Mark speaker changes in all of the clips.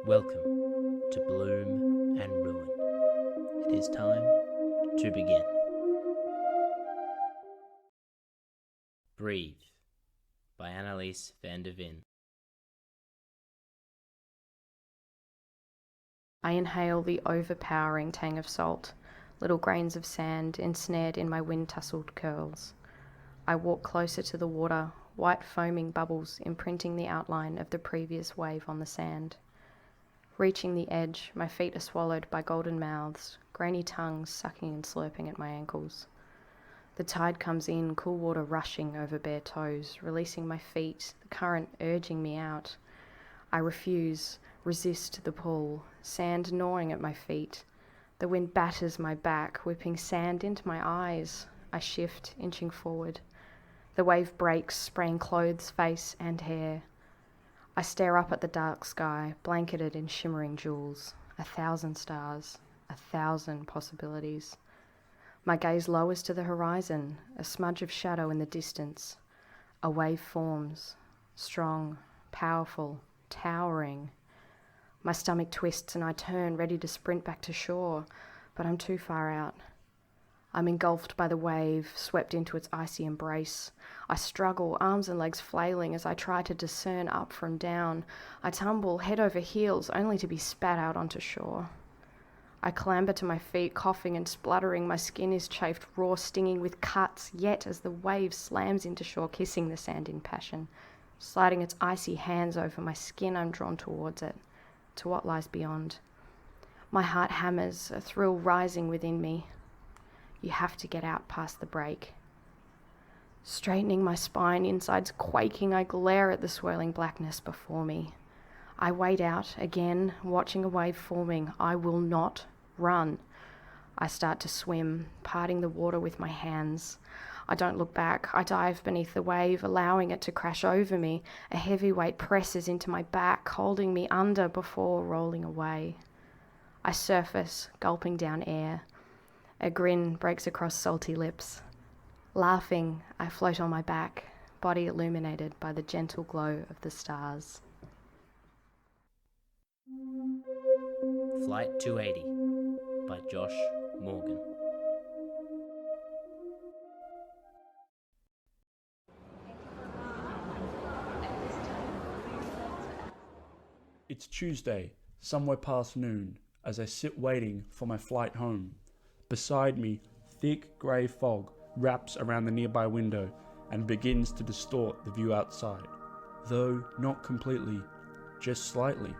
Speaker 1: Welcome to Bloom and Ruin. It is time to begin. Breathe by Analiese, Vander-Vinne.
Speaker 2: I inhale the overpowering tang of salt, little grains of sand ensnared in my wind-tussled curls. I walk closer to the water, white foaming bubbles imprinting the outline of the previous wave on the sand. Reaching the edge, my feet are swallowed by golden mouths, grainy tongues sucking and slurping at my ankles. The tide comes in, cool water rushing over bare toes, releasing my feet, the current urging me out. I resist the pull, sand gnawing at my feet. The wind batters my back, whipping sand into my eyes. I shift, inching forward. The wave breaks, spraying clothes, face, and hair. I stare up at the dark sky, blanketed in shimmering jewels. 1,000 stars, 1,000 possibilities. My gaze lowers to the horizon, a smudge of shadow in the distance. A wave forms, strong, powerful, towering. My stomach twists and I turn, ready to sprint back to shore, but I'm too far out. I'm engulfed by the wave, swept into its icy embrace. I struggle, arms and legs flailing as I try to discern up from down. I tumble head over heels, only to be spat out onto shore. I clamber to my feet, coughing and spluttering. My skin is chafed raw, stinging with cuts, yet as the wave slams into shore, kissing the sand in passion. Sliding its icy hands over my skin, I'm drawn towards it, to what lies beyond. My heart hammers, a thrill rising within me. You have to get out past the break. Straightening my spine, insides quaking, I glare at the swirling blackness before me. I wade out, again, watching a wave forming. I will not run. I start to swim, parting the water with my hands. I don't look back. I dive beneath the wave, allowing it to crash over me. A heavy weight presses into my back, holding me under before rolling away. I surface, gulping down air. A grin breaks across salty lips. Laughing, I float on my back, body illuminated by the gentle glow of the stars.
Speaker 1: Flight 280 by Josh Morgan.
Speaker 3: It's Tuesday, somewhere past noon, as I sit waiting for my flight home. Beside me, thick grey fog wraps around the nearby window and begins to distort the view outside, though not completely, just slightly.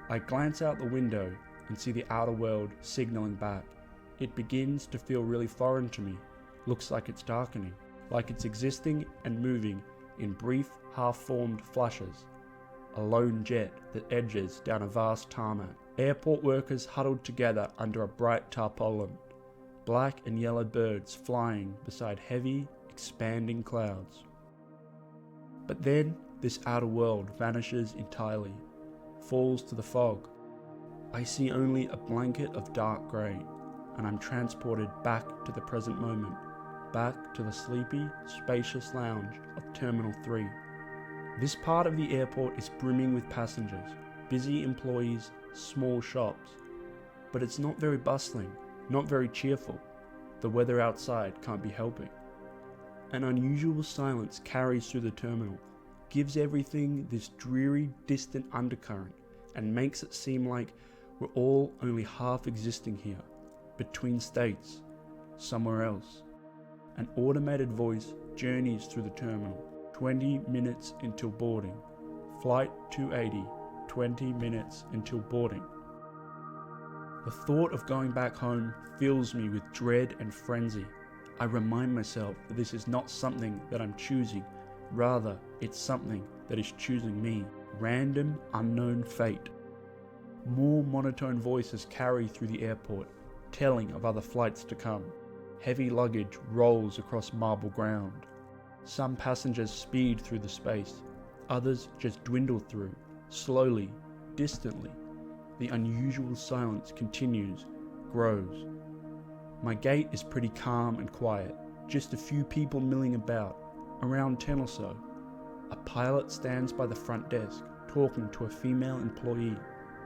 Speaker 3: I glance out the window and see the outer world signalling back. It begins to feel really foreign to me. Looks like it's darkening, like it's existing and moving in brief, half-formed flashes. A lone jet that edges down a vast tarmac. Airport workers huddled together under a bright tarpaulin. Black and yellow birds flying beside heavy, expanding clouds. But then, this outer world vanishes entirely, falls to the fog. I see only a blanket of dark grey, and I'm transported back to the present moment, back to the sleepy, spacious lounge of Terminal 3. This part of the airport is brimming with passengers, busy employees, small shops. But it's not very bustling, not very cheerful. The weather outside can't be helping. An unusual silence carries through the terminal, gives everything this dreary, distant undercurrent, and makes it seem like we're all only half existing here, between states, somewhere else. An automated voice journeys through the terminal. 20 minutes until boarding. Flight 280, 20 minutes until boarding. The thought of going back home fills me with dread and frenzy. I remind myself that this is not something that I'm choosing. Rather, it's something that is choosing me. Random, unknown fate. More monotone voices carry through the airport, telling of other flights to come. Heavy luggage rolls across marble ground. Some passengers speed through the space. Others just dwindle through, slowly, distantly. The unusual silence continues, grows. My gate is pretty calm and quiet. Just a few people milling about, around 10 or so. A pilot stands by the front desk, talking to a female employee.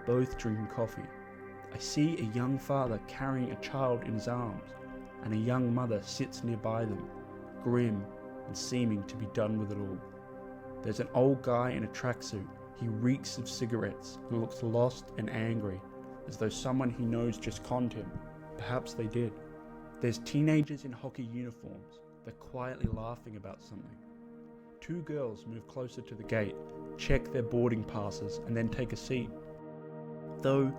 Speaker 3: both drinking coffee. I see a young father carrying a child in his arms, and a young mother sits nearby them, grim and seeming to be done with it all. There's an old guy in a tracksuit. He reeks of cigarettes and looks lost and angry, as though someone he knows just conned him. Perhaps they did. There's teenagers in hockey uniforms. They're quietly laughing about something. Two girls move closer to the gate, check their boarding passes, and then take a seat. Though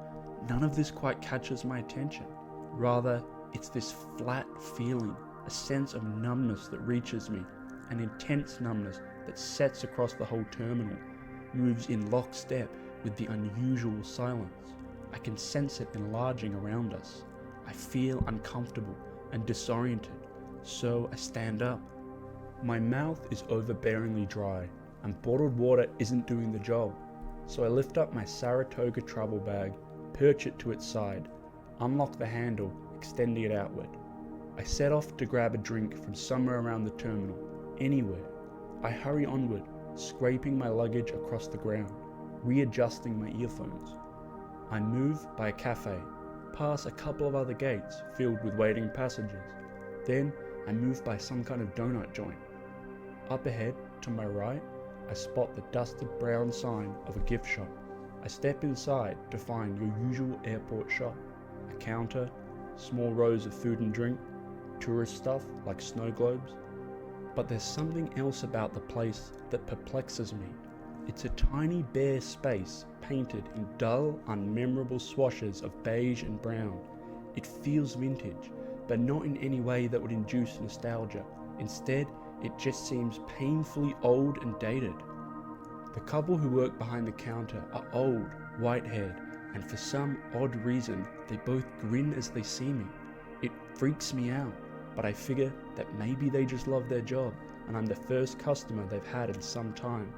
Speaker 3: none of this quite catches my attention. Rather, it's this flat feeling, a sense of numbness that reaches me, an intense numbness that sets across the whole terminal, moves in lockstep with the unusual silence. I can sense it enlarging around us. I feel uncomfortable and disoriented, so I stand up. My mouth is overbearingly dry, and bottled water isn't doing the job, so I lift up my Saratoga travel bag, perch it to its side, unlock the handle, extending it outward. I set off to grab a drink from somewhere around the terminal, anywhere. I hurry onward, scraping my luggage across the ground, readjusting my earphones. I move by a cafe, pass a couple of other gates filled with waiting passengers. Then I move by some kind of donut joint. Up ahead, to my right, I spot the dusted brown sign of a gift shop. I step inside to find your usual airport shop. A counter, small rows of food and drink, tourist stuff like snow globes. But there's something else about the place that perplexes me. It's a tiny bare space painted in dull, unmemorable swashes of beige and brown. It feels vintage, but not in any way that would induce nostalgia. Instead, it just seems painfully old and dated. The couple who work behind the counter are old, white-haired, and for some odd reason, they both grin as they see me. It freaks me out, but I figure that maybe they just love their job, and I'm the first customer they've had in some time.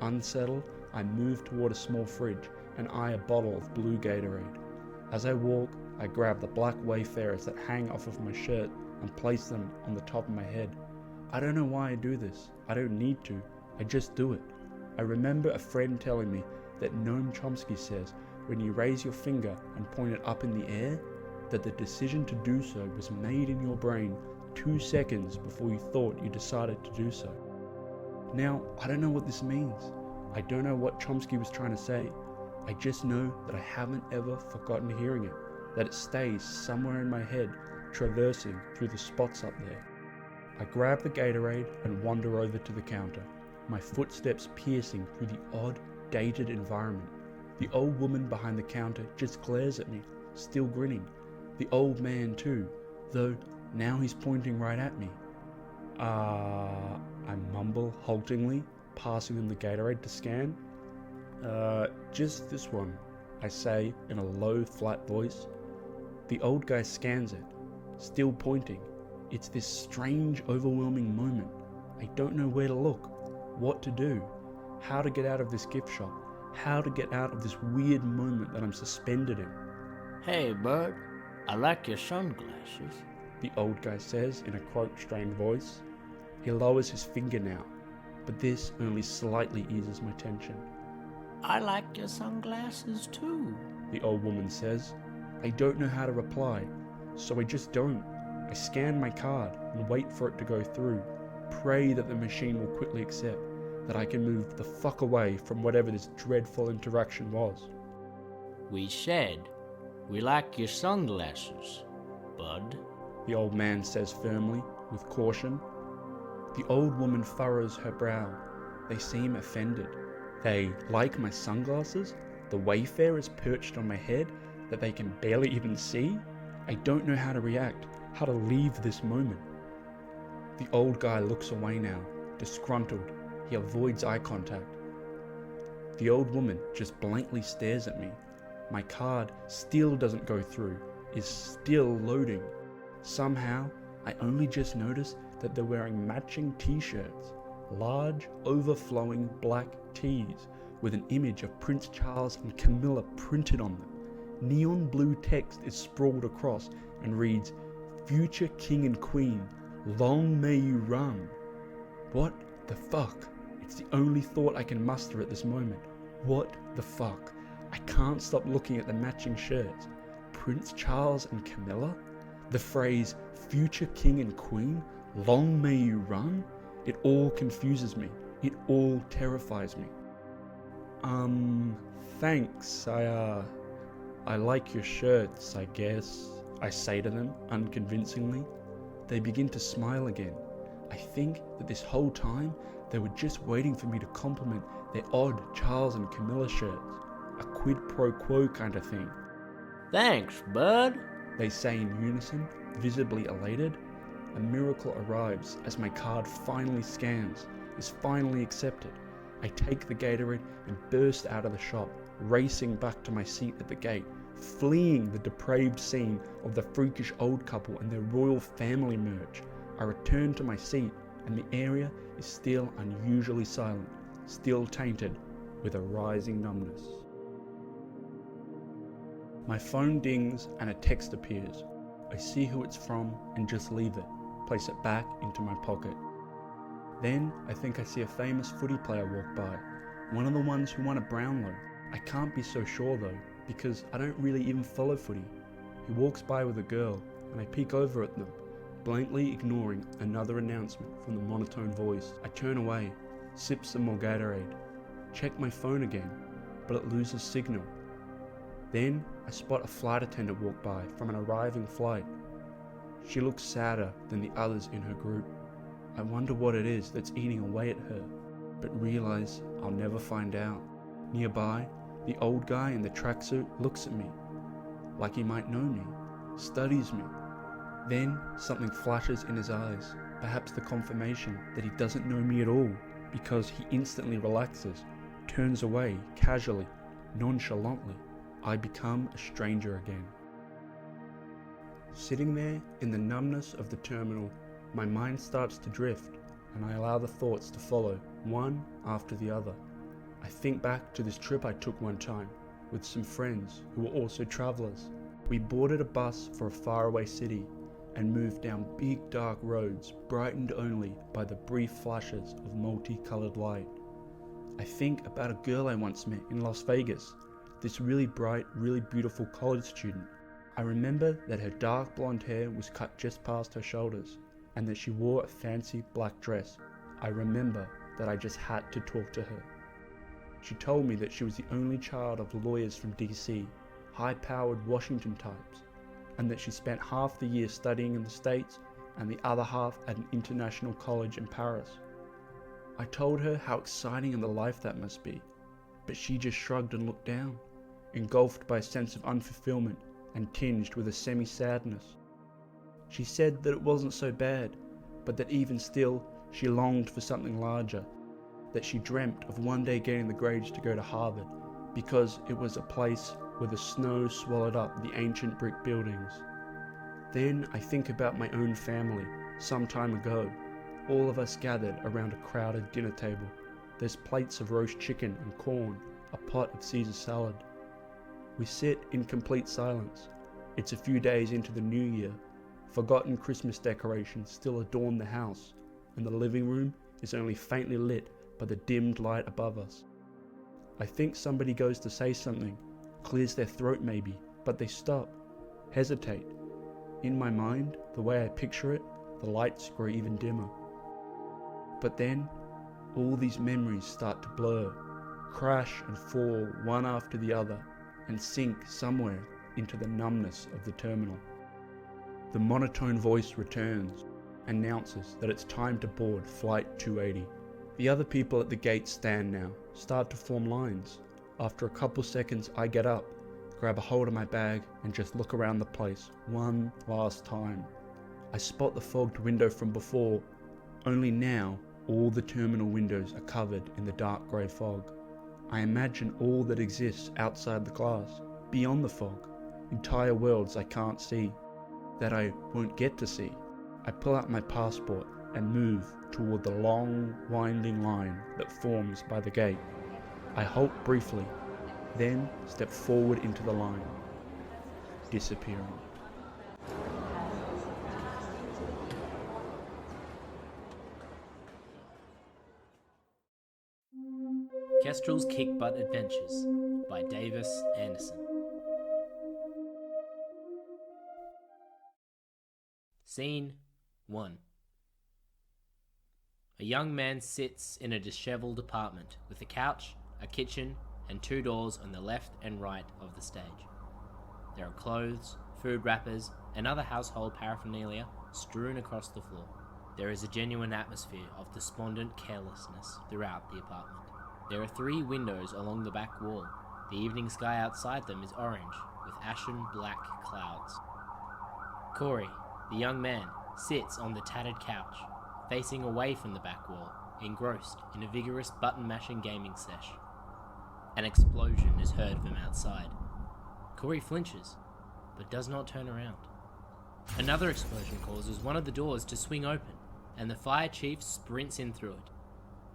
Speaker 3: Unsettled, I move toward a small fridge and eye a bottle of blue Gatorade. As I walk, I grab the black Wayfarers that hang off of my shirt and place them on the top of my head. I don't know why I do this. I don't need to. I just do it. I remember a friend telling me that Noam Chomsky says when you raise your finger and point it up in the air, that the decision to do so was made in your brain 2 seconds before you thought you decided to do so. Now, I don't know what this means. I don't know what Chomsky was trying to say. I just know that I haven't ever forgotten hearing it, that it stays somewhere in my head, traversing through the spots up there. I grab the Gatorade and wander over to the counter, my footsteps piercing through the odd, dated environment. The old woman behind the counter just glares at me, still grinning. The old man too, though now he's pointing right at me. I mumble haltingly, passing them the Gatorade to scan. Just this one, I say in a low, flat voice. The old guy scans it, still pointing. It's this strange, overwhelming moment. I don't know where to look, what to do, how to get out of this gift shop, how to get out of this weird moment that I'm suspended in.
Speaker 1: Hey, bud, I like your sunglasses.
Speaker 3: The old guy says in a quote-strained voice. He lowers his finger now, but this only slightly eases my tension.
Speaker 1: I like your sunglasses too,
Speaker 3: the old woman says. I don't know how to reply, so I just don't. I scan my card and wait for it to go through, pray that the machine will quickly accept, that I can move the fuck away from whatever this dreadful interaction was.
Speaker 1: We said we like your sunglasses, bud,
Speaker 3: the old man says firmly, with caution. The old woman furrows her brow. They seem offended. They like my sunglasses? The Wayfarers perched on my head that they can barely even see? I don't know how to react, how to leave this moment. The old guy looks away now, disgruntled. He avoids eye contact. The old woman just blankly stares at me. My card still doesn't go through, is still loading. Somehow, I only just noticed that they're wearing matching t-shirts, large, overflowing black tees with an image of Prince Charles and Camilla printed on them. Neon blue text is sprawled across and reads, "Future King and Queen, long may you run." What the fuck? It's the only thought I can muster at this moment. What the fuck? I I can't stop looking at the matching shirts. Prince Charles and Camilla? The phrase, future king and queen, long may you run? It all confuses me. It all terrifies me. Thanks. I like your shirts, I guess, I say to them, unconvincingly. They begin to smile again. I think that this whole time they were just waiting for me to compliment their odd Charles and Camilla shirts. A quid pro quo kind of thing.
Speaker 1: Thanks, bud.
Speaker 3: They say in unison, visibly elated. A miracle arrives as my card finally scans, is finally accepted. I take the Gatorade and burst out of the shop, racing back to my seat at the gate, fleeing the depraved scene of the freakish old couple and their royal family merge. I return to my seat, and the area is still unusually silent, still tainted with a rising numbness. My phone dings and a text appears. I see who it's from and just leave it, place it back into my pocket. Then I think I see a famous footy player walk by, one of the ones who won a Brownlow. I can't be so sure though, because I don't really even follow footy. He walks by with a girl, and I peek over at them, blankly ignoring another announcement from the monotone voice. I turn away, sip some more Gatorade, check my phone again, but it loses signal. Then I spot a flight attendant walk by from an arriving flight. She looks sadder than the others in her group. I wonder what it is that's eating away at her, but realize I'll never find out. Nearby, the old guy in the tracksuit looks at me, like he might know me, studies me. Then something flashes in his eyes, perhaps the confirmation that he doesn't know me at all, because he instantly relaxes, turns away casually, nonchalantly. I become a stranger again. Sitting there in the numbness of the terminal, my mind starts to drift, and I allow the thoughts to follow, one after the other. I think back to this trip I took one time, with some friends who were also travelers. We boarded a bus for a faraway city, and moved down big dark roads, brightened only by the brief flashes of multicolored light. I think about a girl I once met in Las Vegas, this really bright, really beautiful college student. I remember that her dark blonde hair was cut just past her shoulders, and that she wore a fancy black dress. I remember that I just had to talk to her. She told me that she was the only child of lawyers from DC, high-powered Washington types, and that she spent half the year studying in the States and the other half at an international college in Paris. I told her how exciting and the life that must be, but she just shrugged and looked down, engulfed by a sense of unfulfillment and tinged with a semi-sadness. She said that it wasn't so bad, but that even still, she longed for something larger, that she dreamt of one day getting the grades to go to Harvard, because it was a place where the snow swallowed up the ancient brick buildings. Then I think about my own family, some time ago, all of us gathered around a crowded dinner table. There's plates of roast chicken and corn, a pot of Caesar salad. We sit in complete silence. It's a few days into the new year. Forgotten Christmas decorations still adorn the house, and the living room is only faintly lit by the dimmed light above us. I think somebody goes to say something, clears their throat maybe, but they stop, hesitate. In my mind, the way I picture it, the lights grow even dimmer. But then, all these memories start to blur, crash and fall one after the other, and sink somewhere into the numbness of the terminal. The monotone voice returns, announces that it's time to board Flight 280. The other people at the gate stand now, start to form lines. After a couple seconds, I get up, grab a hold of my bag, and just look around the place one last time. I spot the fogged window from before, only now all the terminal windows are covered in the dark grey fog. I imagine all that exists outside the glass, beyond the fog, entire worlds I can't see, that I won't get to see. I pull out my passport and move toward the long, winding line that forms by the gate. I halt briefly, then step forward into the line, disappearing.
Speaker 1: Kestrel's Kickbutt Adventures by Davis Anderson. Scene 1. A young man sits in a disheveled apartment with a couch, a kitchen, and 2 doors on the left and right of the stage. There are clothes, food wrappers, and other household paraphernalia strewn across the floor. There is a genuine atmosphere of despondent carelessness throughout the apartment. There are 3 windows along the back wall. The evening sky outside them is orange, with ashen black clouds. Corey, the young man, sits on the tattered couch, facing away from the back wall, engrossed in a vigorous button-mashing gaming sesh. An explosion is heard from outside. Corey flinches, but does not turn around. Another explosion causes one of the doors to swing open, and the fire chief sprints in through it.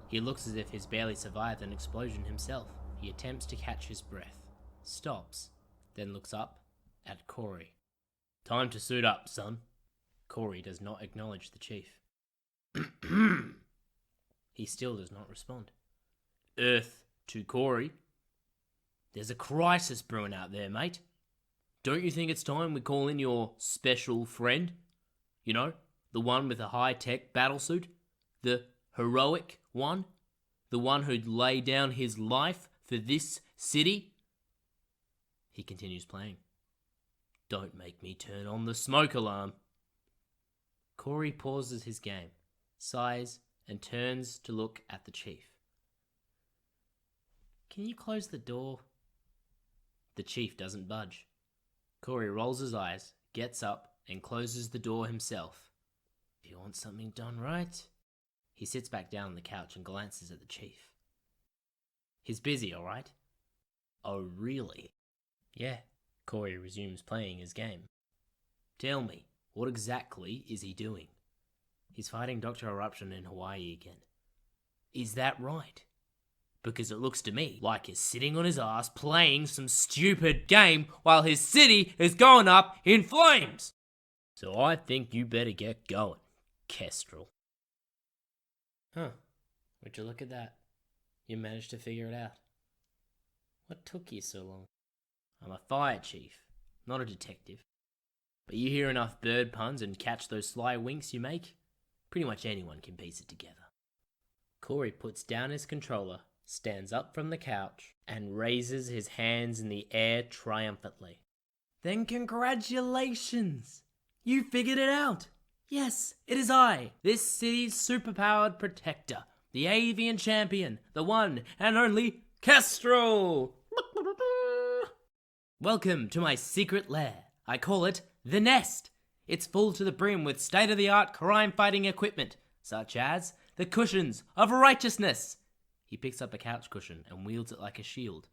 Speaker 1: He looks as if he's barely survived an explosion himself. He attempts to catch his breath, stops, then looks up at Corey. "Time to suit up, son." Corey does not acknowledge the chief. He still does not respond. Earth to Corey. "There's a crisis brewing out there, mate. Don't you think it's time we call in your special friend? You know, the one with a high-tech battlesuit? The heroic one? The one who'd lay down his life for this city?" He continues playing. "Don't make me turn on the smoke alarm." Corey pauses his game, sighs, and turns to look at the chief. "Can you close the door?" The chief doesn't budge. Corey rolls his eyes, gets up, and closes the door himself. "If you want something done right..." He sits back down on the couch and glances at the chief. "He's busy, all right?" "Oh, really?" "Yeah." Corey resumes playing his game. "Tell me, what exactly is he doing?" "He's fighting Dr. Eruption in Hawaii again." "Is that right? Because it looks to me like he's sitting on his ass playing some stupid game while his city is going up in flames. So I think you better get going, Kestrel." "Huh, would you look at that? You managed to figure it out. What took you so long?" "I'm a fire chief, not a detective. But you hear enough bird puns and catch those sly winks you make, pretty much anyone can piece it together." Corey puts down his controller, stands up from the couch, and raises his hands in the air triumphantly. "Then congratulations! You figured it out! Yes, it is I, this city's superpowered protector, the avian champion, the one and only Kestrel! Welcome to my secret lair. I call it The Nest. It's full to the brim with state-of-the-art crime-fighting equipment, such as the Cushions of Righteousness." He picks up a couch cushion and wields it like a shield.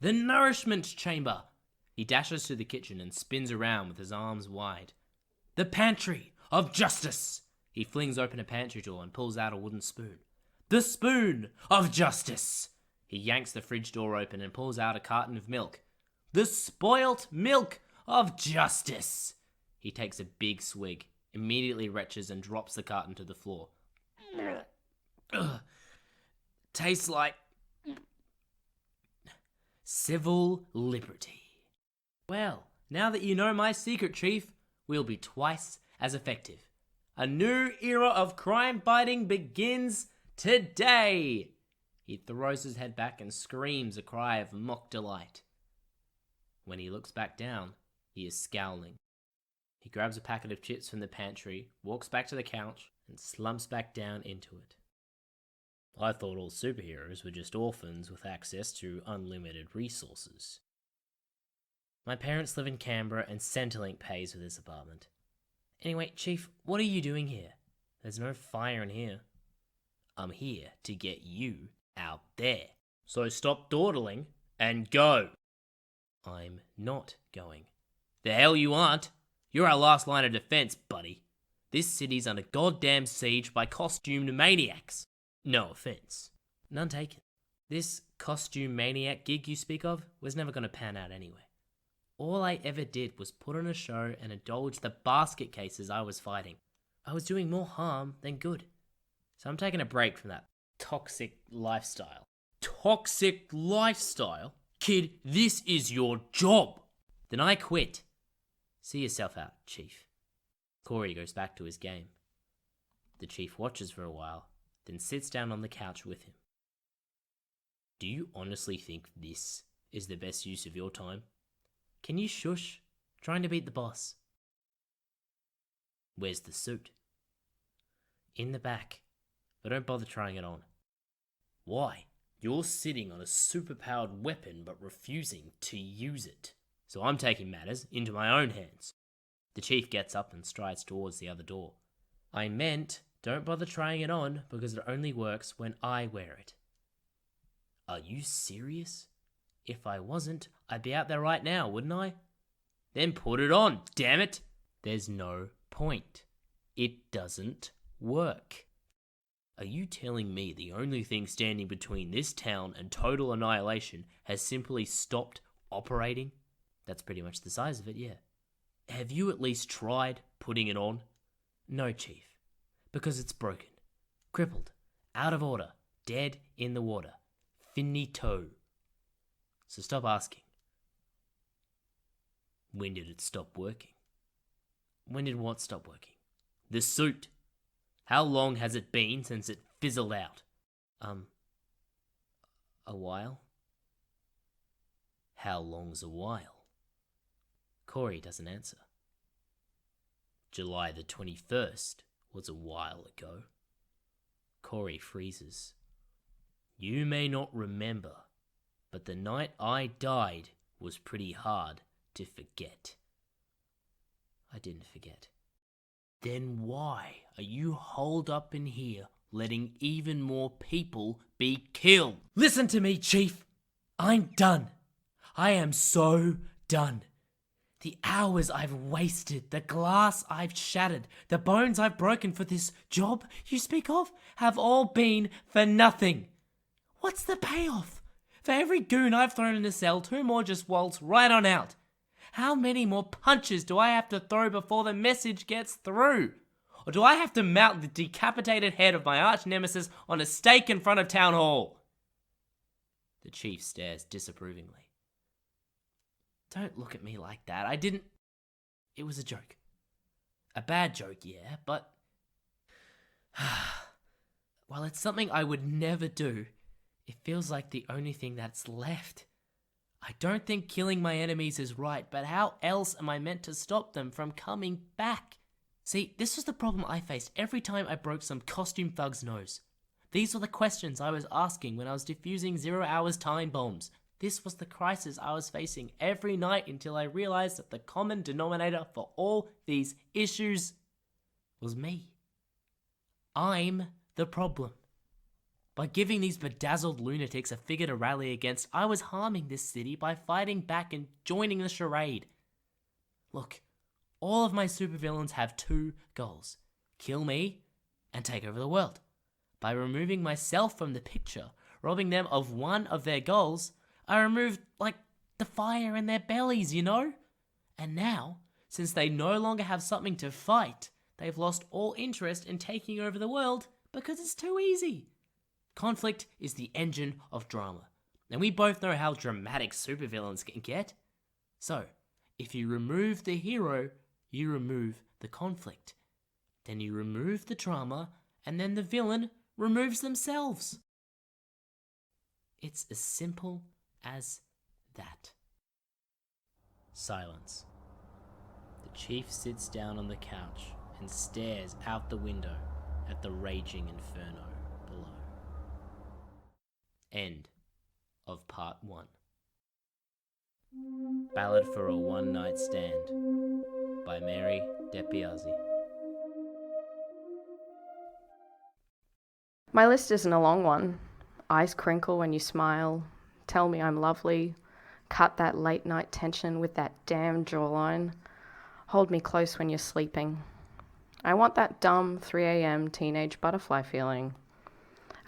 Speaker 1: "The Nourishment Chamber." He dashes to the kitchen and spins around with his arms wide. "The Pantry of Justice." He flings open a pantry door and pulls out a wooden spoon. "The Spoon of Justice." He yanks the fridge door open and pulls out a carton of milk. "The Spoilt Milk of Justice." He takes a big swig, immediately retches and drops the carton to the floor. Ugh. Tastes like civil liberty. "Well, now that you know my secret, Chief, we'll be twice as effective. A new era of crime fighting begins today." He throws his head back and screams a cry of mock delight. When he looks back down, he is scowling. He grabs a packet of chips from the pantry, walks back to the couch, and slumps back down into it. "I thought all superheroes were just orphans with access to unlimited resources." "My parents live in Canberra and Centrelink pays for this apartment. Anyway, Chief, what are you doing here? There's no fire in here." "I'm here to get you out there. So stop dawdling and go." "I'm not going." "The hell you aren't. You're our last line of defense, buddy. This city's under goddamn siege by costumed maniacs. No offense. None taken. This costume maniac gig you speak of was never going to pan out anyway. All I ever did was put on a show and indulge the basket cases I was fighting. I was doing more harm than good. So I'm taking a break from that toxic lifestyle." "Toxic lifestyle? Kid, this is your job. Then I quit. See yourself out, Chief. Corey goes back to his game. The Chief watches for a while, then sits down on the couch with him. Do you honestly think this is the best use of your time? Can you shush? Trying to beat the boss. Where's the suit? In the back, but don't bother trying it on. Why? You're sitting on a superpowered weapon but refusing to use it. So I'm taking matters into my own hands. The Chief gets up and strides towards the other door. I meant, don't bother trying it on because it only works when I wear it. Are you serious? If I wasn't, I'd be out there right now, wouldn't I? Then put it on, damn it! There's no point. It doesn't work. Are you telling me the only thing standing between this town and total annihilation has simply stopped operating? That's pretty much the size of it, yeah. Have you at least tried putting it on? No, Chief. Because it's broken. Crippled. Out of order. Dead in the water. Finito. So stop asking. When did it stop working? When did what stop working? The suit. How long has it been since it fizzled out? A while? How long's a while? Corey doesn't answer. July the 21st was a while ago. Corey freezes. You may not remember, but the night I died was pretty hard to forget. I didn't forget. Then why are you holed up in here letting even more people be killed? Listen to me, Chief. I'm done. I am so done. The hours I've wasted, the glass I've shattered, the bones I've broken for this job you speak of have all been for nothing. What's the payoff? For every goon I've thrown in a cell, 2 more just waltz right on out. How many more punches do I have to throw before the message gets through? Or do I have to mount the decapitated head of my arch nemesis on a stake in front of town hall? The Chief stares disapprovingly. Don't look at me like that. It was a joke. A bad joke, yeah, but... While it's something I would never do, it feels like the only thing that's left. I don't think killing my enemies is right, but how else am I meant to stop them from coming back? See, this was the problem I faced every time I broke some costume thug's nose. These were the questions I was asking when I was defusing 0 hours time bombs. This was the crisis I was facing every night until I realized that the common denominator for all these issues was me. I'm the problem. By giving these bedazzled lunatics a figure to rally against, I was harming this city by fighting back and joining the charade. Look, all of my supervillains have 2 goals. Kill me and take over the world. By removing myself from the picture, robbing them of one of their goals, I removed, the fire in their bellies, you know? And now, since they no longer have something to fight, they've lost all interest in taking over the world because it's too easy. Conflict is the engine of drama, and we both know how dramatic supervillains can get. So, if you remove the hero, you remove the conflict. Then you remove the drama, and then the villain removes themselves. It's as simple as that. Silence. The Chief sits down on the couch and stares out the window at the raging inferno below. End of part 1. Ballad for a One Night Stand by Mary DePiazzi.
Speaker 2: My list isn't a long one. Eyes crinkle when you smile. Tell me I'm lovely. Cut that late night tension with that damn jawline. Hold me close when you're sleeping. I want that dumb 3 a.m. teenage butterfly feeling.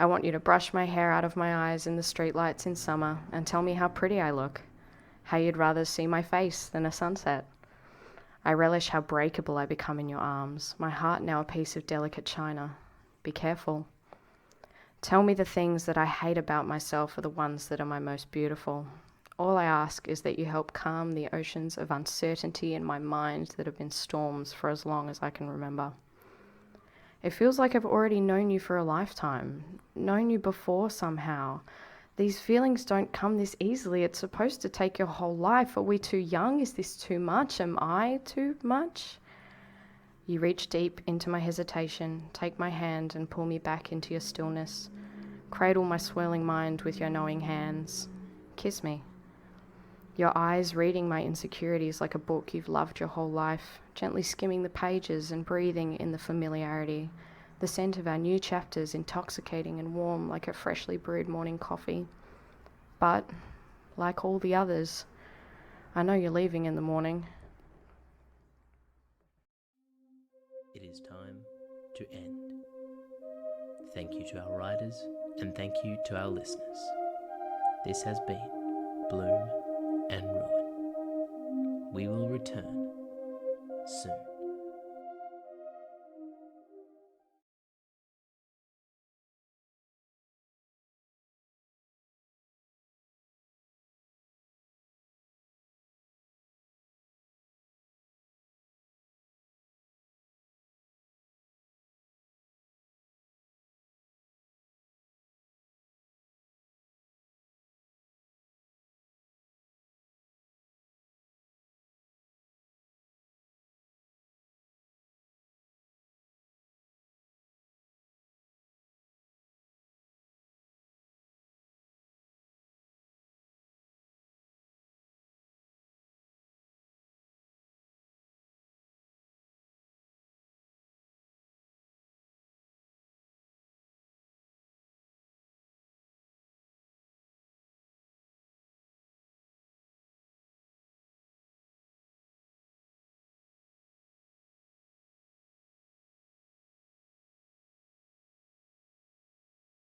Speaker 2: I want you to brush my hair out of my eyes in the streetlights in summer and tell me how pretty I look. How you'd rather see my face than a sunset. I relish how breakable I become in your arms. My heart now a piece of delicate china. Be careful. Tell me the things that I hate about myself are the ones that are my most beautiful. All I ask is that you help calm the oceans of uncertainty in my mind that have been storms for as long as I can remember. It feels like I've already known you for a lifetime, known you before somehow. These feelings don't come this easily. It's supposed to take your whole life. Are we too young? Is this too much? Am I too much? You reach deep into my hesitation, take my hand and pull me back into your stillness. Cradle my swirling mind with your knowing hands. Kiss me. Your eyes reading my insecurities like a book you've loved your whole life, gently skimming the pages and breathing in the familiarity. The scent of our new chapters intoxicating and warm like a freshly brewed morning coffee. But, like all the others, I know you're leaving in the morning.
Speaker 1: It is time to end. Thank you to our writers, and thank you to our listeners. This has been Bloom and Ruin. We will return soon.